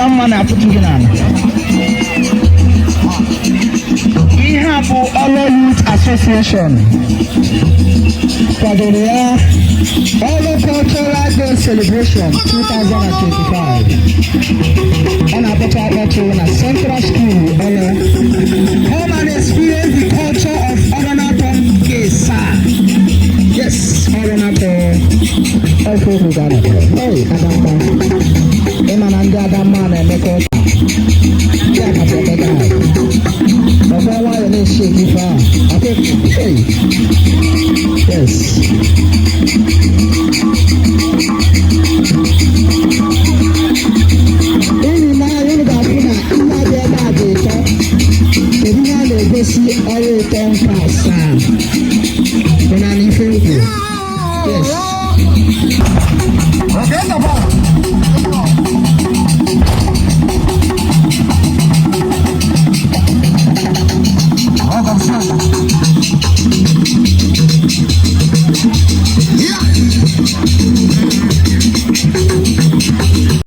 Adamma na-apụtụghị n'ala. Ihe a bụ Olo Youth Association kwadoro ya Olo Cultural Day Celebration 2025. Ọ na-akpọcha akpọcha na Central School Olo. Come and experience the culture of Oranapo Kesa. Yes, Oranapo. Ọkụ Ghana. Hey, Adamma. Ịma na ndị Adamma na-emekọ ọcha. Ndị akapọ ebe ahụ. Ọkwa nwayọ na-esi ekife ahụ.